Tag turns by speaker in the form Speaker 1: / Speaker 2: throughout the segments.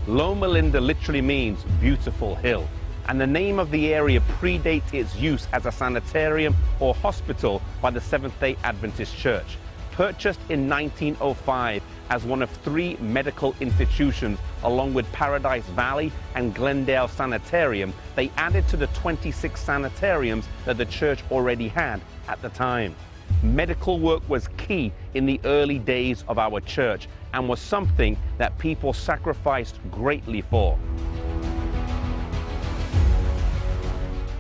Speaker 1: Loma Liinda literally means beautiful hill, and the name of the area predates its use as a sanitarium or hospital by the Seventh-day Adventist Church. Purchased in 1905 as one of 3 medical institutions along with Paradise Valley and Glendale Sanitarium, they added to the 26 sanitariums that the church already had at the time. Medical work was key in the early days of our church and was something that people sacrificed greatly for.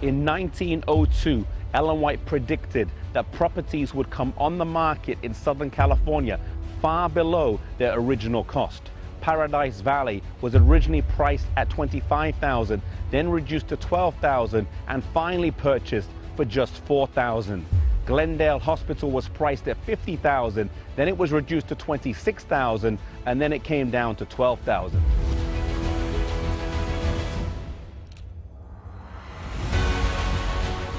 Speaker 1: In 1902, Ellen White predicted that properties would come on the market in Southern California far below their original cost. Paradise Valley was originally priced at $25,000, then reduced to $12,000, and finally purchased for just $4,000. Glendale Hospital was priced at $50,000, then it was reduced to $26,000, and then it came down to $12,000.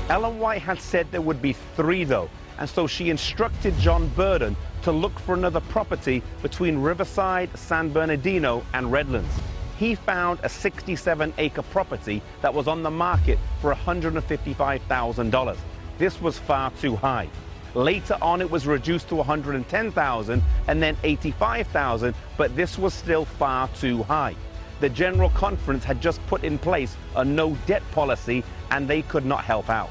Speaker 1: Ellen White had said there would be 3 though, and so she instructed John Burden to look for another property between Riverside, San Bernardino, and Redlands. He found a 67-acre property that was on the market for $155,000. This was far too high. Later on it was reduced to $110,000 and then $85,000, but this was still far too high. The General Conference had just put in place a no-debt policy and they could not help out.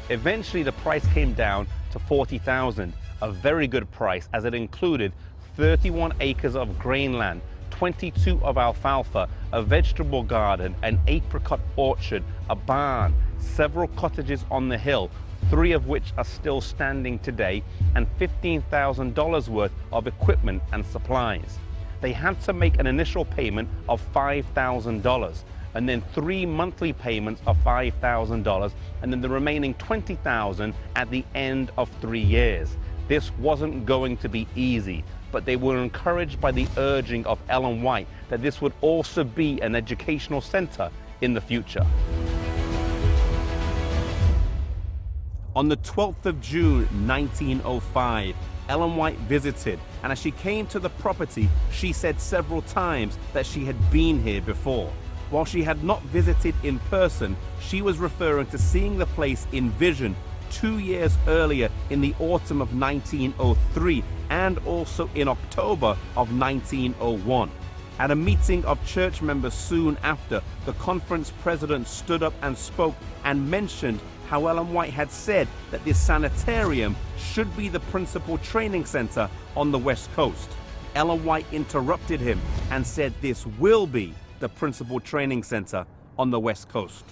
Speaker 1: Eventually the price came down to $40,000, a very good price as it included 31 acres of grain land, 22 of alfalfa, a vegetable garden, an apricot orchard, a barn, several cottages on the hill, 3 of which are still standing today, and $15,000 worth of equipment and supplies. They had to make an initial payment of $5,000, and then 3 monthly payments of $5,000, and then the remaining $20,000 at the end of 3 years. This wasn't going to be easy, but they were encouraged by the urging of Ellen White that this would also be an educational center in the future. On the 12th of June, 1905, Ellen White visited, and as she came to the property, she said several times that she had been here before. While she had not visited in person, she was referring to seeing the place in vision 2 years earlier in the autumn of 1903 and also in October of 1901. At a meeting of church members soon after, the conference president stood up and spoke and mentioned how Ellen White had said that this sanitarium should be the principal training center on the West Coast. Ellen White interrupted him and said this will be the principal training center on the West Coast.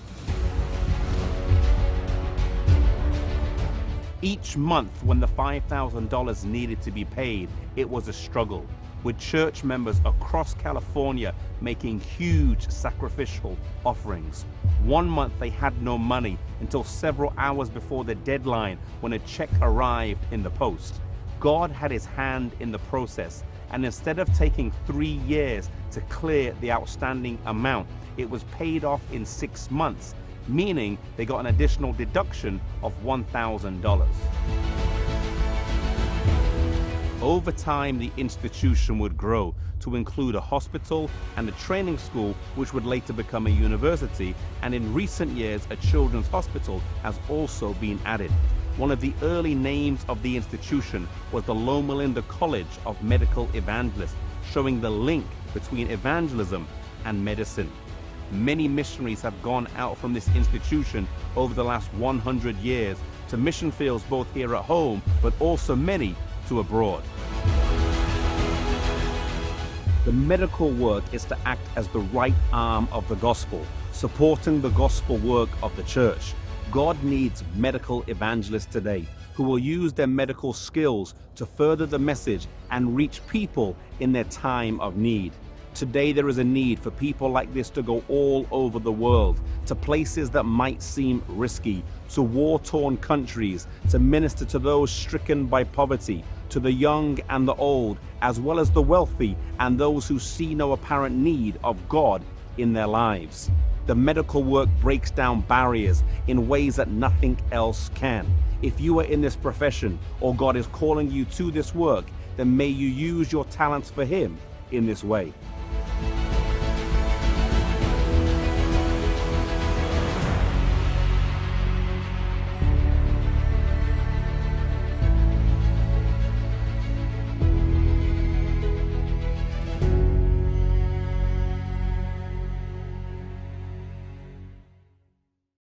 Speaker 1: Each month when the $5,000 needed to be paid, it was a struggle, with church members across California making huge sacrificial offerings. One month they had no money until several hours before the deadline when a check arrived in the post. God had his hand in the process, and instead of taking 3 years to clear the outstanding amount, it was paid off in 6 months, meaning they got an additional deduction of $1,000. Over time, the institution would grow to include a hospital and a training school, which would later become a university, and in recent years, a children's hospital has also been added. One of the early names of the institution was the Loma Liinda College of Medical Evangelists, showing the link between evangelism and medicine. Many missionaries have gone out from this institution over the last 100 years to mission fields both here at home, but also many to abroad. The medical work is to act as the right arm of the gospel, supporting the gospel work of the church. God needs medical evangelists today who will use their medical skills to further the message and reach people in their time of need. Today there is a need for people like this to go all over the world, to places that might seem risky, to war-torn countries, to minister to those stricken by poverty, to the young and the old, as well as the wealthy and those who see no apparent need of God in their lives. The medical work breaks down barriers in ways that nothing else can. If you are in this profession or God is calling you to this work, then may you use your talents for Him in this way.